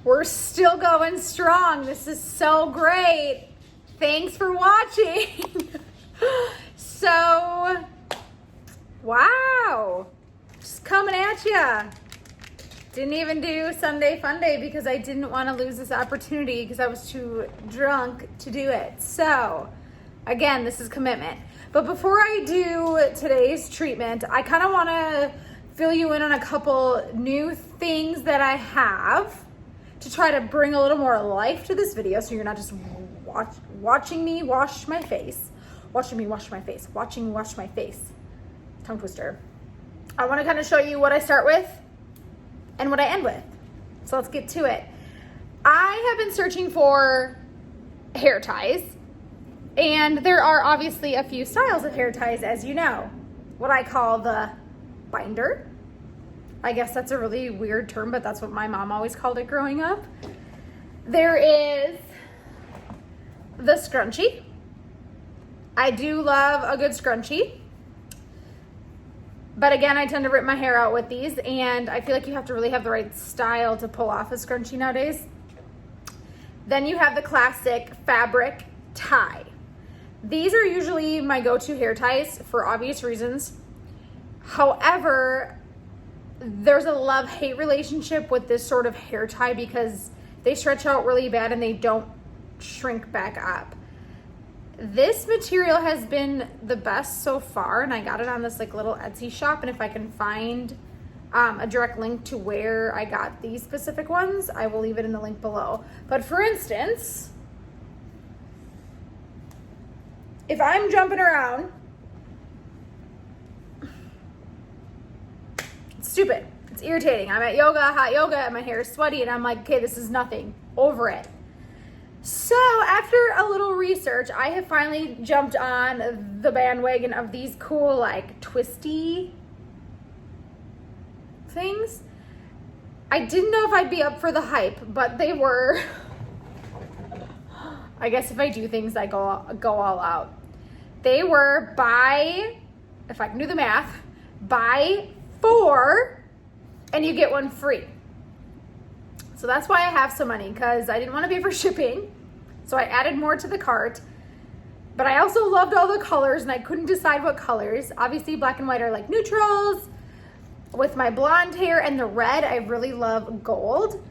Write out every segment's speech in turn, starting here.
We're still going strong. This is so great. Thanks for watching. So, wow. Just coming at ya. Didn't even do Sunday Fun Day because I didn't want to lose this opportunity because I was too drunk to do it. So, again, this is commitment. But before I do today's treatment, I kind of want to fill you in on a couple new things that I have to try to bring a little more life to this video so you're not just watching me wash my face. Watching me wash my face. Watching me wash my face. Tongue twister. I want to kind of show you what I start with and what I end with. So let's get to it. I have been searching for hair ties, and there are obviously a few styles of hair ties, as you know. What I call the binder. I guess that's a really weird term, but that's what my mom always called it growing up. There is the scrunchie. I do love a good scrunchie. But again, I tend to rip my hair out with these, and I feel like you have to really have the right style to pull off a scrunchie nowadays. Then you have the classic fabric tie. These are usually my go-to hair ties for obvious reasons. However, there's a love-hate relationship with this sort of hair tie because they stretch out really bad and they don't shrink back up. This material has been the best so far, and I got it on this like little Etsy shop, and if I can find a direct link to where I got these specific ones, I will leave it in the link below. But for instance, if I'm jumping around, it's stupid. It's irritating. I'm at yoga, hot yoga, and my hair is sweaty, and I'm like, okay, this is nothing. Over it. So after a little research, I have finally jumped on the bandwagon of these cool, like, twisty things. I didn't know if I'd be up for the hype, but they were. I guess if I do things, I go all out. They were buy, if I can do the math, buy 4 and you get 1 free. So that's why I have so many, because I didn't want to pay for shipping. So I added more to the cart. But I also loved all the colors, and I couldn't decide what colors. Obviously, black and white are like neutrals. With my blonde hair and the red, I really love gold.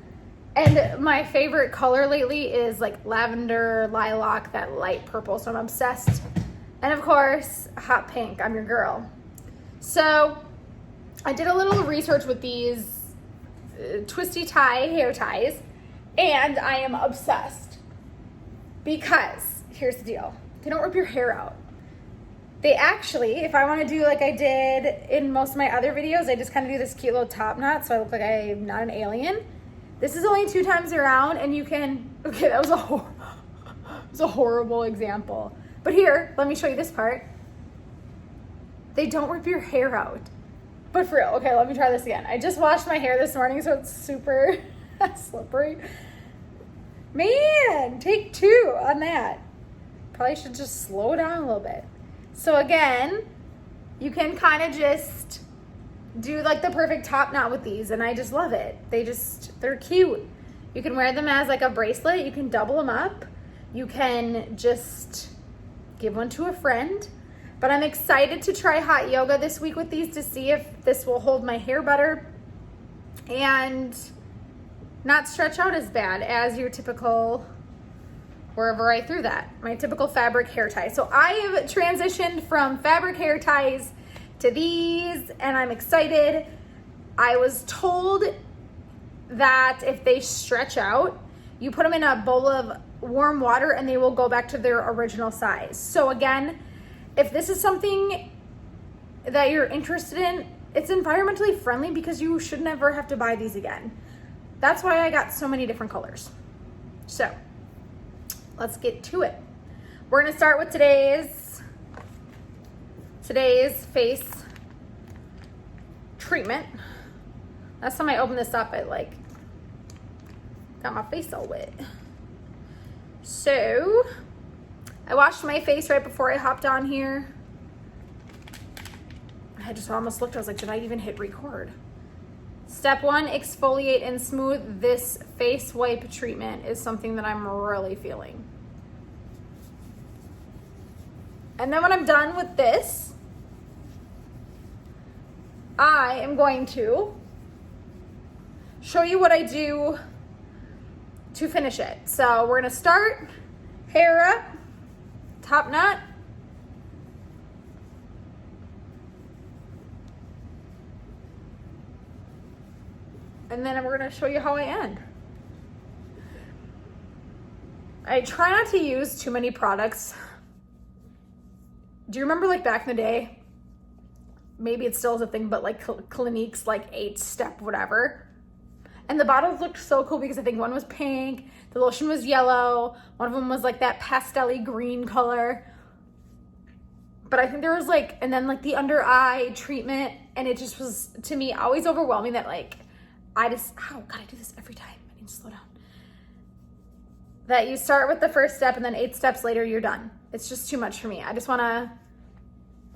And my favorite color lately is like lavender, lilac, that light purple. So I'm obsessed. And of course, hot pink. I'm your girl. So I did a little research with these twisty tie hair ties, and I am obsessed because here's the deal. They don't rip your hair out. They actually, if I want to do like I did in most of my other videos, I just kind of do this cute little top knot so I look like I'm not an alien. This is only 2 times around, and you can, okay, that was a horrible example. But here, let me show you this part. They don't rip your hair out. But for real, okay, let me try this again. I just washed my hair this morning, so it's super slippery. Man, take 2 on that. Probably should just slow down a little bit. So again, you can kind of just do like the perfect top knot with these, and I just love it. They're cute. You can wear them as like a bracelet. You can double them up. You can just give one to a friend. But I'm excited to try hot yoga this week with these to see if this will hold my hair better and not stretch out as bad as your typical, wherever I threw that, my typical fabric hair tie. So I have transitioned from fabric hair ties to these, and I'm excited. I was told that if they stretch out, you put them in a bowl of warm water and they will go back to their original size. So again, if this is something that you're interested in, it's environmentally friendly because you should never have to buy these again. That's why I got so many different colors. So let's get to it. We're gonna start with today's face treatment. Last time I opened this up, I like got my face all wet. So I washed my face right before I hopped on here. I just almost looked, I was like, did I even hit record? Step 1, exfoliate and smooth. This face wipe treatment is something that I'm really feeling. And then when I'm done with this, I am going to show you what I do to finish it. So we're gonna start hair up, top knot. And then we're gonna show you how I end. I try not to use too many products. Do you remember like back in the day? Maybe it still is a thing, but like Clinique's like 8-step whatever. And the bottles looked so cool because I think one was pink, the lotion was yellow, one of them was like that pastel-y green color. But I think there was like, and then like the under eye treatment, and it just was, to me, always overwhelming that like, I just, oh God, I do this every time. I need to slow down. That you start with the first step and then 8 steps later, you're done. It's just too much for me. I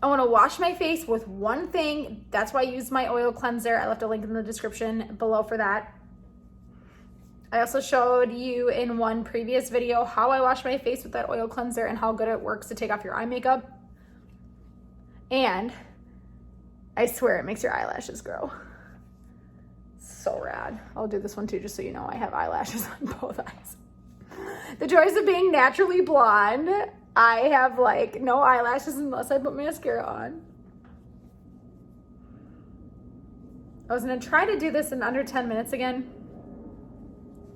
wanna wash my face with one thing. That's why I use my oil cleanser. I left a link in the description below for that. I also showed you in one previous video how I wash my face with that oil cleanser and how good it works to take off your eye makeup. And I swear it makes your eyelashes grow. So rad. I'll do this one too, just so you know I have eyelashes on both eyes. The joys of being naturally blonde. I have like no eyelashes unless I put mascara on. I was gonna try to do this in under 10 minutes again.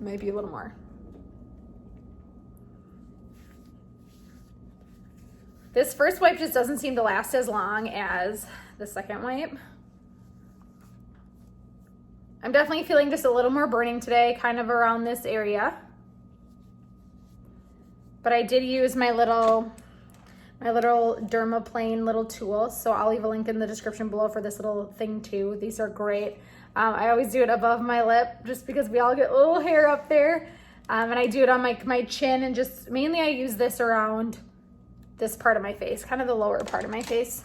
Maybe a little more. This first wipe just doesn't seem to last as long as the second wipe. I'm definitely feeling just a little more burning today, kind of around this area. But I did use my little Dermaplane little tool, so I'll leave a link in the description below for this little thing too. These are great. I always do it above my lip just because we all get a little hair up there. And I do it on my chin, and just mainly I use this around this part of my face, kind of the lower part of my face.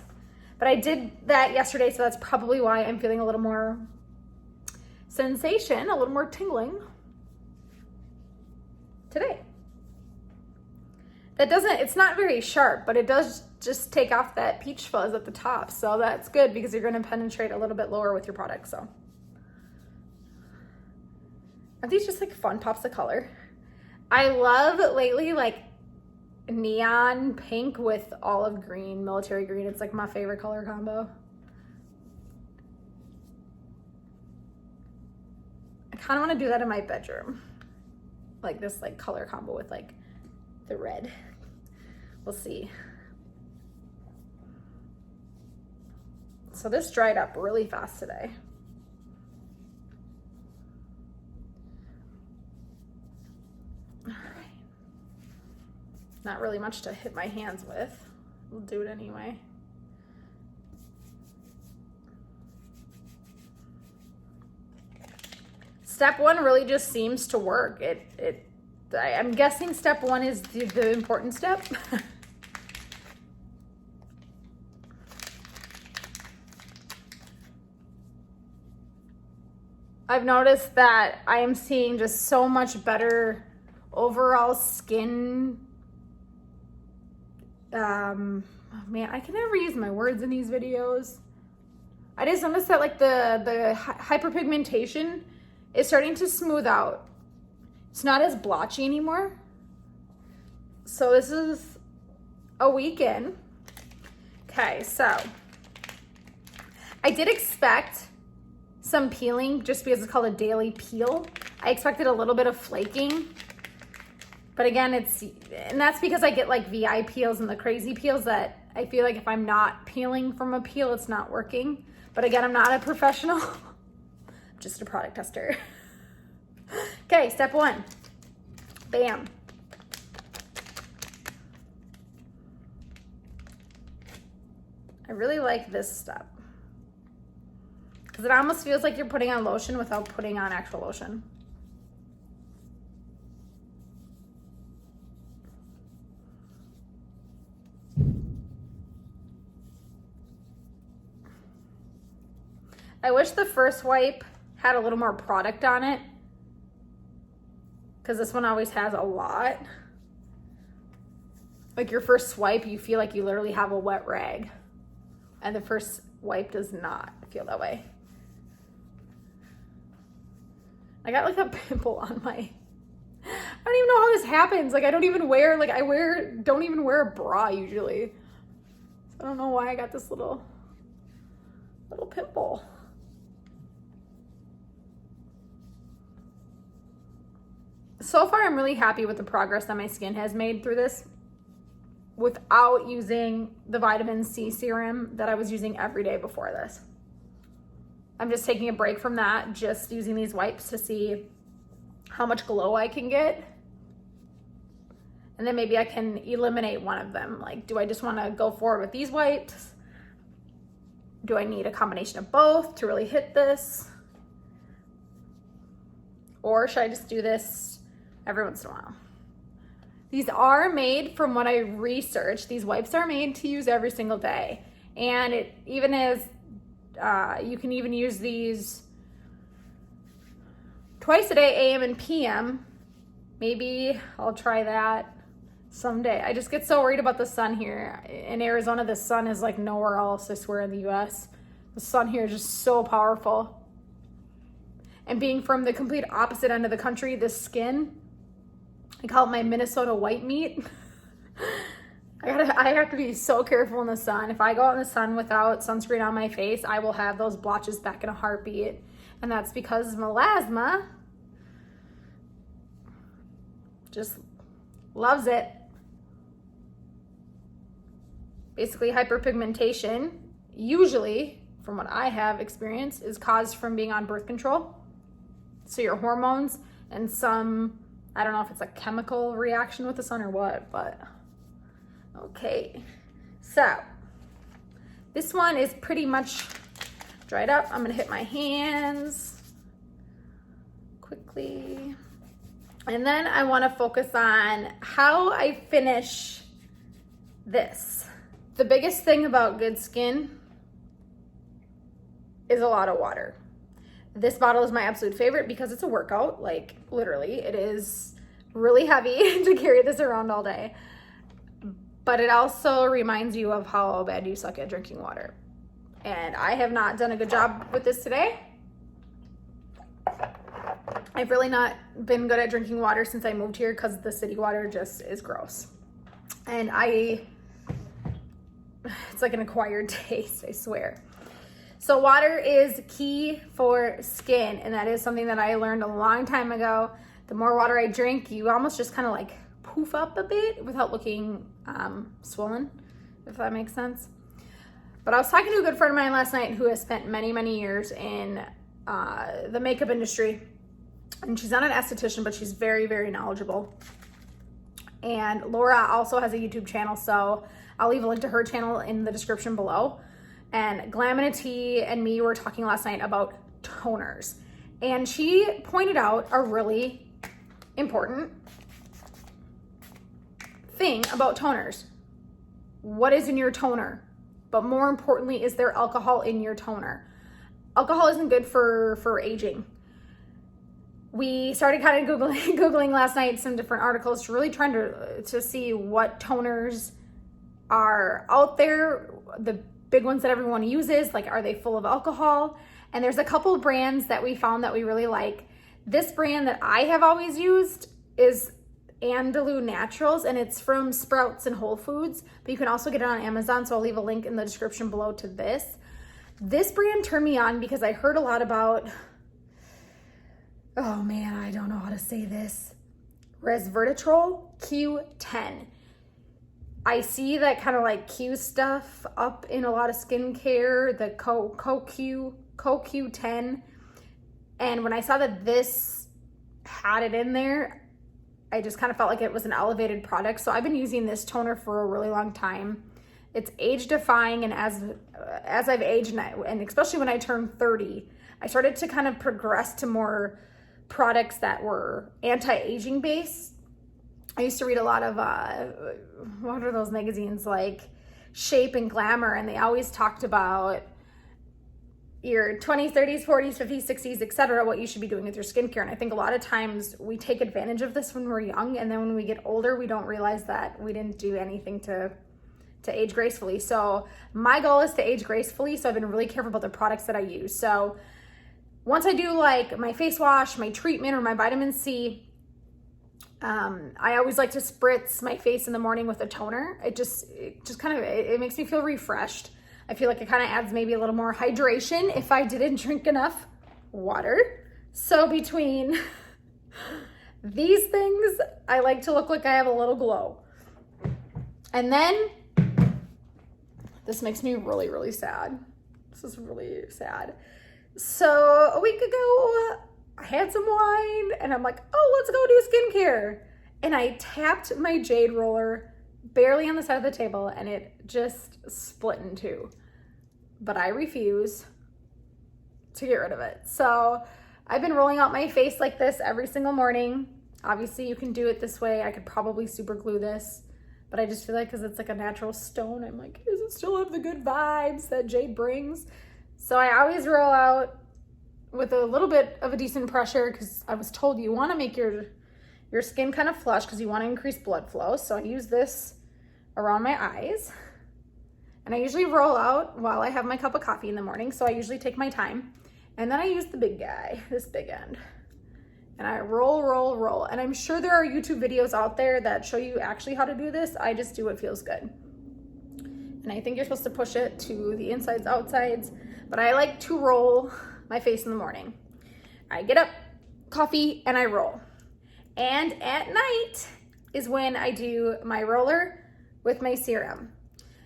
But I did that yesterday, so that's probably why I'm feeling a little more sensation, a little more tingling today. It's not very sharp, but it does just take off that peach fuzz at the top. So that's good because you're gonna penetrate a little bit lower with your product, so. Aren't these just like fun pops of color? I love lately like neon pink with olive green, military green. It's like my favorite color combo. I kind of want to do that in my bedroom. Like this like color combo with like the red. We'll see. So this dried up really fast today. All right. Not really much to hit my hands with. We'll do it anyway. Step 1 really just seems to work. I'm guessing step 1 is the important step. I've noticed that I am seeing just so much better overall skin. Man, I can never use my words in these videos. I just noticed that like the hyperpigmentation is starting to smooth out. It's not as blotchy anymore. So this is a week in. Okay, so I did expect some peeling just because it's called a daily peel. I expected a little bit of flaking, but again, and that's because I get like VI peels and the crazy peels that I feel like if I'm not peeling from a peel, it's not working. But again, I'm not a professional, I'm just a product tester. Okay, step 1, bam. I really like this step because it almost feels like you're putting on lotion without putting on actual lotion. I wish the first wipe had a little more product on it, because this one always has a lot. Like your first swipe, you feel like you literally have a wet rag, and the first wipe does not feel that way. I got like a pimple on my, I don't even know how this happens. Like I don't even wear, like don't even wear a bra usually. So I don't know why I got this little pimple. So far, I'm really happy with the progress that my skin has made through this without using the vitamin C serum that I was using every day before this. I'm just taking a break from that, just using these wipes to see how much glow I can get. And then maybe I can eliminate one of them. Like, do I just want to go forward with these wipes? Do I need a combination of both to really hit this? Or should I just do this every once in a while? These are made, from what I researched, these wipes are made to use every single day. And it even is, you can even use these twice a day, AM and PM. Maybe I'll try that someday. I just get so worried about the sun here. In Arizona, the sun is like nowhere else, I swear, in the US. The sun here is just so powerful. And being from the complete opposite end of the country, this skin, I call it my Minnesota white meat. I have to be so careful in the sun. If I go out in the sun without sunscreen on my face, I will have those blotches back in a heartbeat. And that's because melasma just loves it. Basically, hyperpigmentation, usually, from what I have experienced, is caused from being on birth control. So your hormones and some, I don't know if it's a chemical reaction with the sun or what, but okay. So this one is pretty much dried up. I'm gonna hit my hands quickly. And then I wanna focus on how I finish this. The biggest thing about good skin is a lot of water. This bottle is my absolute favorite because it's a workout. Like literally, it is really heavy to carry this around all day. But it also reminds you of how bad you suck at drinking water. And I have not done a good job with this today. I've really not been good at drinking water since I moved here because the city water just is gross. And it's like an acquired taste, I swear. So water is key for skin, and that is something that I learned a long time ago. The more water I drink, you almost just kind of like poof up a bit without looking swollen, if that makes sense. But I was talking to a good friend of mine last night who has spent many, many years in the makeup industry. And she's not an esthetician, but she's very, very knowledgeable. And Laura also has a YouTube channel, so I'll leave a link to her channel in the description below. And Glaminity and me were talking last night about toners. And she pointed out a really important thing about toners. What is in your toner? But more importantly, is there alcohol in your toner? Alcohol isn't good for aging. We started kind of Googling last night some different articles, really trying to see what toners are out there, the big ones that everyone uses, like are they full of alcohol? And there's a couple of brands that we found that we really like. This brand that I have always used is Andalu Naturals, and it's from Sprouts and Whole Foods, but you can also get it on Amazon, so I'll leave a link in the description below to this. This brand turned me on because I heard a lot about, oh man, I don't know how to say this, resveratrol Q10. I see that kind of like Q stuff up in a lot of skincare, the CoQ10. And when I saw that this had it in there, I just kind of felt like it was an elevated product. So I've been using this toner for a really long time. It's age defying, and as I've aged, and especially when I turned 30, I started to kind of progress to more products that were anti-aging based. I used to read a lot of, what are those magazines, like Shape and Glamour, and they always talked about your 20s, 30s, 40s, 50s, 60s, etc., what you should be doing with your skincare. And I think a lot of times we take advantage of this when we're young, and then when we get older, we don't realize that we didn't do anything to age gracefully. So my goal is to age gracefully, so I've been really careful about the products that I use. So once I do like my face wash, my treatment, or my vitamin C, I always like to spritz my face in the morning with a toner. It just kind of, it makes me feel refreshed. I feel like it kind of adds maybe a little more hydration if I didn't drink enough water. So between these things, I like to look like I have a little glow. And then, this makes me really, really sad. This is really sad. So a week ago, I had some wine and I'm like, oh, let's go do skincare. And I tapped my Jade Roller barely on the side of the table and it just split in two. But I refuse to get rid of it. So I've been rolling out my face like this every single morning. Obviously you can do it this way. I could probably super glue this, but I just feel like because it's like a natural stone, I'm like, does it still have the good vibes that Jade brings? So I always roll out with a little bit of a decent pressure because I was told you want to make your skin kind of flush because you want to increase blood flow. So I use this around my eyes. And I usually roll out while I have my cup of coffee in the morning. So I usually take my time. And then I use the big guy, this big end. And I roll, roll, roll. And I'm sure there are YouTube videos out there that show you actually how to do this. I just do what feels good. And I think you're supposed to push it to the insides, outsides. But I like to roll my face in the morning. I get up, coffee, and I roll. And at night is when I do my roller with my serum.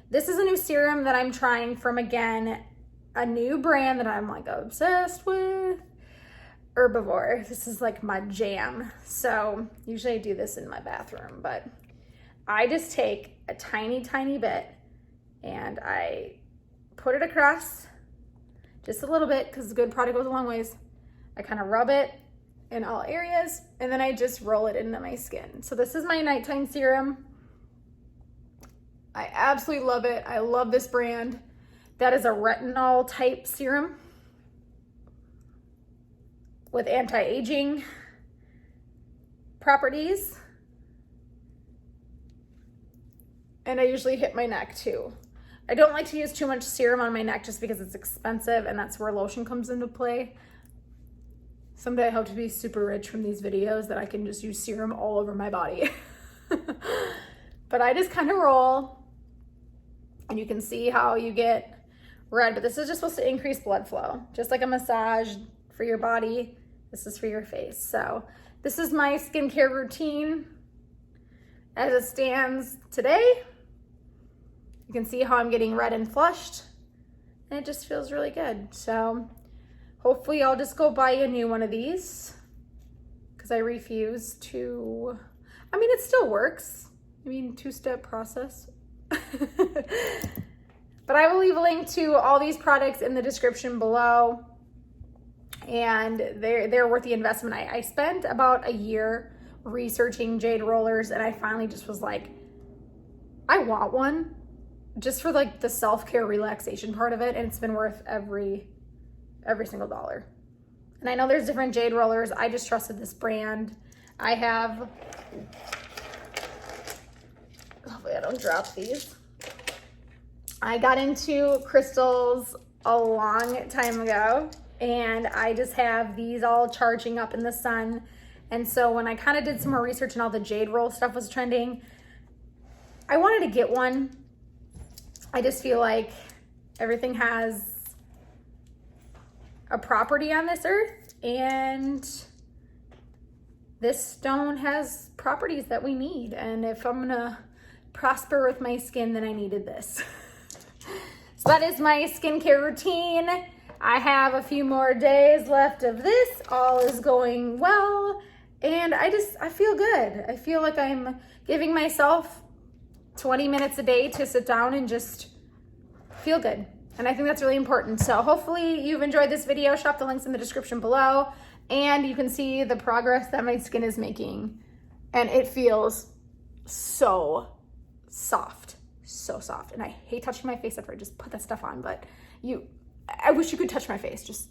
This is a new serum that I'm trying from, again, a new brand that I'm like obsessed with, Herbivore. This is like my jam. So usually I do this in my bathroom, but I just take a tiny, tiny bit and I put it across just a little bit because good product goes a long ways. I kind of rub it in all areas and then I just roll it into my skin. So this is my nighttime serum. I absolutely love it. I love this brand. That is a retinol type serum with anti-aging properties. And I usually hit my neck too. I don't like to use too much serum on my neck just because it's expensive and that's where lotion comes into play. Someday I hope to be super rich from these videos that I can just use serum all over my body. But I just kind of roll and you can see how you get red, but this is just supposed to increase blood flow. Just like a massage for your body, this is for your face. So this is my skincare routine as it stands today. You can see how I'm getting red and flushed and it just feels really good. So hopefully I'll just go buy a new one of these because I refuse to, I mean, it still works. I mean, two-step process. But I will leave a link to all these products in the description below. And they're worth the investment. I spent about a year researching Jade Rollers and I finally just was like, I want one just for like the self-care relaxation part of it. And it's been worth every single dollar. And I know there's different Jade Rollers. I just trusted this brand. I have, hopefully I don't drop these. I got into crystals a long time ago and I just have these all charging up in the sun. And so when I kind of did some more research and all the Jade Roll stuff was trending, I wanted to get one. I just feel like everything has a property on this earth and this stone has properties that we need. And if I'm gonna prosper with my skin, then I needed this. So that is my skincare routine. I have a few more days left of this. All is going well. And I feel good. I feel like I'm giving myself 20 minutes a day to sit down and just feel good. And I think that's really important. So hopefully you've enjoyed this video. Shop the links in the description below. And you can see the progress that my skin is making. And it feels so soft. So soft. And I hate touching my face after I just put that stuff on. But I wish you could touch my face. Just